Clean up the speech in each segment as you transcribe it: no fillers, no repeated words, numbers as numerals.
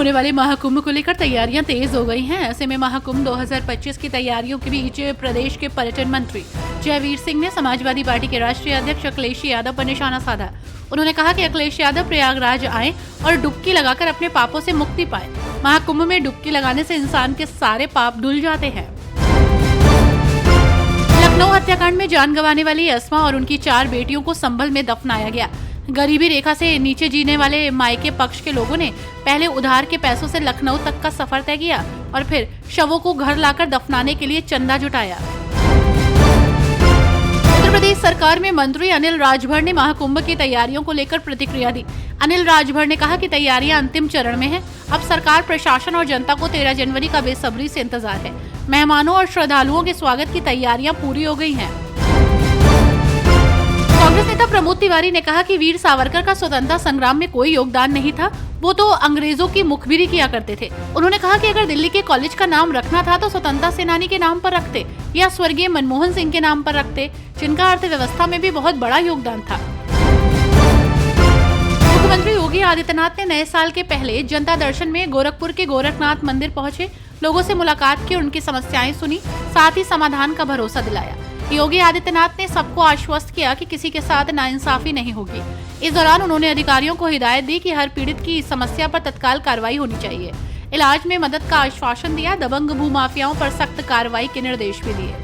होने वाले महाकुंभ को लेकर तैयारियां तेज हो गई हैं। ऐसे में महाकुंभ 2025 की तैयारियों के बीच प्रदेश के पर्यटन मंत्री जयवीर सिंह ने समाजवादी पार्टी के राष्ट्रीय अध्यक्ष अखिलेश यादव पर निशाना साधा। उन्होंने कहा कि अखिलेश यादव प्रयागराज आएं और डुबकी लगाकर अपने पापों से मुक्ति पाए। महाकुंभ में डुबकी लगाने से इंसान के सारे पाप धुल जाते हैं। लखनऊ हत्याकांड में जान गंवाने वाली अस्मा और उनकी 4 बेटियों को संभल में दफनाया गया। गरीबी रेखा से नीचे जीने वाले मायके पक्ष के लोगों ने पहले उधार के पैसों से लखनऊ तक का सफर तय किया और फिर शवों को घर लाकर दफनाने के लिए चंदा जुटाया। उत्तर प्रदेश सरकार में मंत्री अनिल राजभर ने महाकुंभ की तैयारियों को लेकर प्रतिक्रिया दी। अनिल राजभर ने कहा कि तैयारियां अंतिम चरण में है। अब सरकार, प्रशासन और जनता को 13 जनवरी का बेसब्री से इंतजार है। मेहमानों और श्रद्धालुओं के स्वागत की तैयारियां पूरी हो गई हैं। कांग्रेस नेता प्रमोद तिवारी ने कहा कि वीर सावरकर का स्वतंत्रता संग्राम में कोई योगदान नहीं था, वो तो अंग्रेजों की मुखबिरी किया करते थे। उन्होंने कहा कि अगर दिल्ली के कॉलेज का नाम रखना था तो स्वतंत्रता सेनानी के नाम पर रखते या स्वर्गीय मनमोहन सिंह के नाम पर रखते, जिनका अर्थव्यवस्था में भी बहुत बड़ा योगदान था। मुख्यमंत्री योगी आदित्यनाथ ने नए साल के पहले जनता दर्शन में गोरखपुर के गोरखनाथ मंदिर पहुंचे, लोगों से मुलाकात की, उनकी समस्याएं सुनी, साथ ही समाधान का भरोसा दिलाया। योगी आदित्यनाथ ने सबको आश्वस्त किया कि किसी के साथ नाइंसाफी नहीं होगी। इस दौरान उन्होंने अधिकारियों को हिदायत दी कि हर पीड़ित की समस्या पर तत्काल कार्रवाई होनी चाहिए। इलाज में मदद का आश्वासन दिया। दबंग भूमाफियाओं पर सख्त कार्रवाई के निर्देश भी दिए।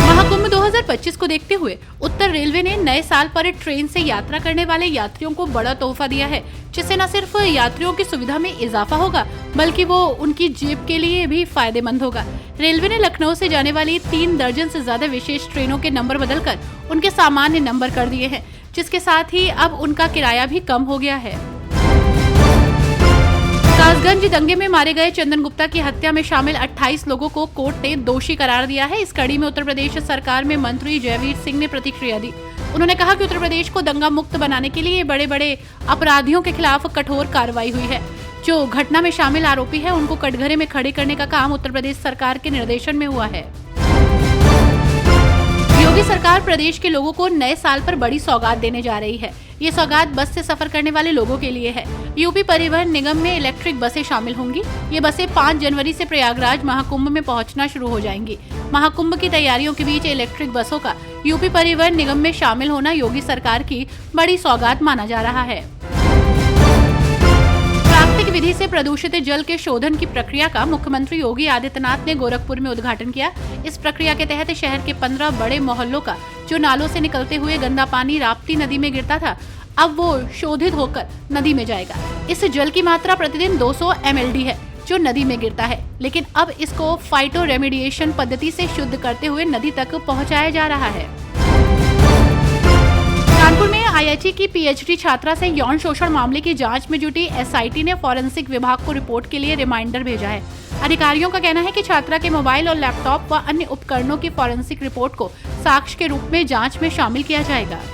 महाकुंभ 2025 को देखते हुए उत्तर रेलवे ने नए साल पर ट्रेन से यात्रा करने वाले यात्रियों को बड़ा तोहफा दिया है, जिससे न सिर्फ यात्रियों की सुविधा में इजाफा होगा बल्कि वो उनकी जेब के लिए भी फायदेमंद होगा। रेलवे ने लखनऊ से जाने वाली 3 दर्जन से ज्यादा विशेष ट्रेनों के नंबर बदलकर उनके सामान्य नंबर कर दिए हैं, जिसके साथ ही अब उनका किराया भी कम हो गया है। कासगंज दंगे में मारे गए चंदन गुप्ता की हत्या में शामिल 28 लोगों को कोर्ट ने दोषी करार दिया है। इस कड़ी में उत्तर प्रदेश सरकार में मंत्री जयवीर सिंह ने प्रतिक्रिया दी। उन्होंने कहा कि उत्तर प्रदेश को दंगा मुक्त बनाने के लिए बड़े बड़े अपराधियों के खिलाफ कठोर कार्रवाई हुई है। जो घटना में शामिल आरोपी है उनको कटघरे में खड़े करने का काम उत्तर प्रदेश सरकार के निर्देशन में हुआ है। योगी सरकार प्रदेश के लोगों को नए साल पर बड़ी सौगात देने जा रही है। ये सौगात बस से सफर करने वाले लोगों के लिए है। यूपी परिवहन निगम में इलेक्ट्रिक बसें शामिल होंगी। ये बसें 5 जनवरी से प्रयागराज महाकुंभ में पहुंचना शुरू हो जाएंगी। महाकुंभ की तैयारियों के बीच इलेक्ट्रिक बसों का यूपी परिवहन निगम में शामिल होना योगी सरकार की बड़ी सौगात माना जा रहा है। प्राकृतिक विधि से प्रदूषित जल के शोधन की प्रक्रिया का मुख्यमंत्री योगी आदित्यनाथ ने गोरखपुर में उद्घाटन किया। इस प्रक्रिया के तहत शहर के 15 बड़े मोहल्लों का जो नालों से निकलते हुए गंदा पानी राप्ती नदी में गिरता था, अब वो शोधित होकर नदी में जाएगा। इस जल की मात्रा प्रतिदिन 200 mld है जो नदी में गिरता है, लेकिन अब इसको फाइटो रेमिडिएशन पद्धति से शुद्ध करते हुए नदी तक पहुँचाया जा रहा है। कानपुर में IIT की PhD छात्रा से यौन शोषण मामले की जांच में जुटी SIT ने फॉरेंसिक विभाग को रिपोर्ट के लिए रिमाइंडर भेजा है। अधिकारियों का कहना है कि छात्रा के मोबाइल और लैपटॉप व अन्य उपकरणों की फॉरेंसिक रिपोर्ट को साक्ष्य के रूप में जांच में शामिल किया जाएगा।